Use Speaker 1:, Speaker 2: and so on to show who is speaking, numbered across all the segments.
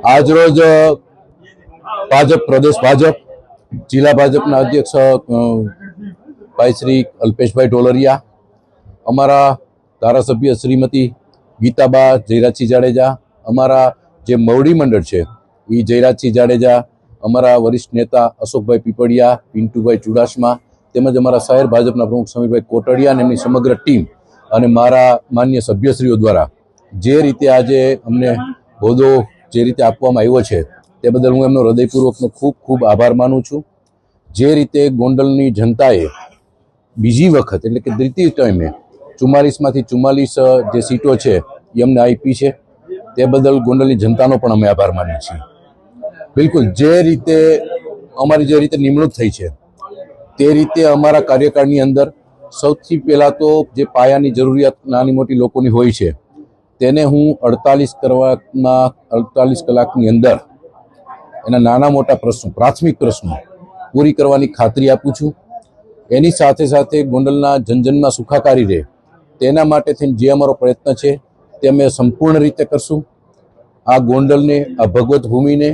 Speaker 1: આજરોજ ભાજપ પ્રદેશ ભાજપ જિલ્લા ભાજપના અધ્યક્ષ ભાઈ શ્રી અલ્પેશભાઈ ઢોલરિયા, અમારા ધારાસભ્ય શ્રીમતી ગીતાબા જયરાજસિંહ જાડેજા, અમારા જે મવડી મંડળ છે એ જયરાજસિંહ જાડેજા, અમારા વરિષ્ઠ નેતા અશોકભાઈ પીપળિયા, પિન્ટુભાઈ ચુડાસમા, તેમજ અમારા શહેર ભાજપના પ્રમુખ સમીરભાઈ કોટડિયા અને એમની સમગ્ર ટીમ અને મારા માન્ય સભ્યશ્રીઓ દ્વારા જે રીતે આજે અમને હોદ્દો જે રીતે આપવામાં આવ્યો છે તે બદલ હું એમનો હૃદયપૂર્વકનો ખૂબ ખૂબ આભાર માનું છું. જે રીતે ગોંડલની જનતાએ બીજી વખત એટલે કે દ્વિતીય ટાઈમે 44માંથી 44 જે સીટો છે એ અમને આપી છે તે બદલ ગોંડલની જનતાનો પણ અમે આભાર માનીએ છીએ. બિલકુલ જે રીતે અમારી જે રીતે નિમણૂક થઈ છે તે રીતે અમારા કાર્યકાળની અંદર સૌથી પહેલાં તો જે પાયાની જરૂરિયાત નાની મોટી લોકોની હોય છે તેને હું 48 કલાકની અંદર એના નાના મોટા પ્રશ્નો, પ્રાથમિક પ્રશ્નો પૂરી કરવાની ખાતરી આપું છું. એની સાથે સાથે ગોંડલના જનજનમાં સુખાકારી રહે તેના માટે થઈને જે અમારો પ્રયત્ન છે તે અમે સંપૂર્ણ રીતે કરશું. આ ગોંડલને, આ ભગવત ભૂમિને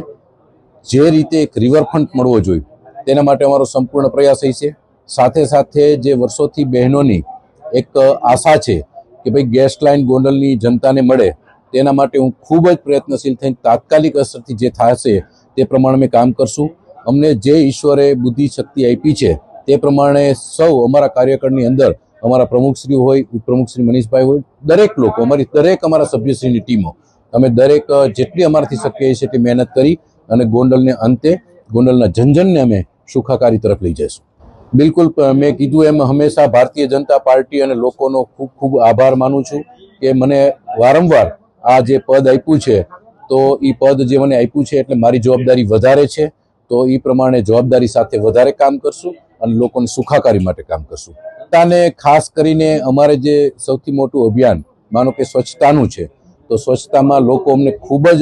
Speaker 1: જે રીતે એક રિવરફ્રન્ટ મળવો જોઈએ તેના માટે અમારો સંપૂર્ણ પ્રયાસ છે. સાથે સાથે જે વર્ષોથી બહેનોની એક આશા છે કે ભાઈ ગેસ લાઇન ગોંડલની જનતાને મળે તેના માટે હું ખૂબ જ પ્રયત્નશીલ થઈને તાત્કાલિક અસરથી જે થશે તે પ્રમાણે અમે કામ કરશું. અમને જે ઈશ્વરે બુદ્ધિ શક્તિ આપી છે તે પ્રમાણે સૌ અમારા કાર્યકરની અંદર અમારા પ્રમુખશ્રી હોય, ઉપપ્રમુખશ્રી મનીષભાઈ હોય, દરેક લોકો, અમારા સભ્યશ્રીની ટીમો, અમે દરેક જેટલી અમારાથી શક્ય છે એટલી મહેનત કરી અને ગોંડલને અંતે ગોંડલના જનજનને અમે સુખાકારી તરફ લઈ જઈશું. બિલકુલ મેં કીધું એમ હંમેશા ભારતીય જનતા પાર્ટી અને લોકોનો ખૂબ ખૂબ આભાર માનું છું કે મને વારંવાર આ જે પદ આપ્યું છે તો એ પદ જે મને આપ્યું છે એટલે મારી જવાબદારી વધારે છે, તો એ પ્રમાણે જવાબદારી સાથે વધારે કામ કરશું અને લોકોની સુખાકારી માટે કામ કરશું. સ્વચ્છતાને ખાસ કરીને અમારે જે સૌથી મોટું અભિયાન માનો કે સ્વચ્છતાનું છે, તો સ્વચ્છતામાં લોકો અમને ખૂબ જ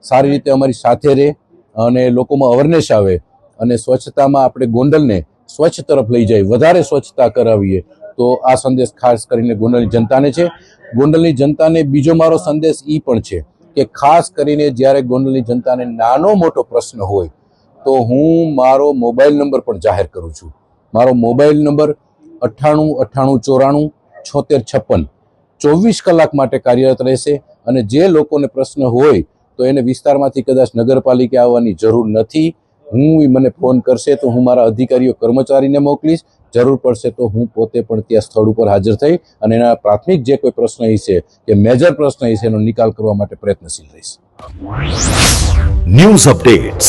Speaker 1: સારી રીતે અમારી સાથે રહે અને લોકોમાં અવેરનેસ આવે અને સ્વચ્છતામાં આપણે ગોંડલને સ્વચ્છ તરફ લઈ જાય, વધારે સ્વચ્છતા કરાવીએ, તો આ સંદેશ ખાસ કરીને ગોંડલની જનતાને છે. ગોંડલની જનતાને બીજો મારો સંદેશ એ પણ છે કે ખાસ કરીને જ્યારે ગોંડલની જનતાને નાનો મોટો પ્રશ્ન હોય તો હું મારો મોબાઈલ નંબર પણ જાહેર કરું છું. મારો મોબાઈલ નંબર 98-98-94-7656 24 કલાક માટે કાર્યરત રહેશે અને જે લોકોને પ્રશ્ન હોય તો એને વિસ્તારમાંથી કદાચ નગરપાલિકા આવવાની જરૂર નથી. મને ફોન કરશે તો હું મારા અધિકારીઓ કર્મચારીને મોકલીશ, જરૂર પડશે તો હું પોતે પણ ત્યાં સ્થળ ઉપર હાજર થઈ અને એના પ્રાથમિક જે કોઈ પ્રશ્ન છે કે મેજર પ્રશ્ન છે એનો નિકાલ કરવા માટે પ્રયત્નશીલ રહીશ.
Speaker 2: News updates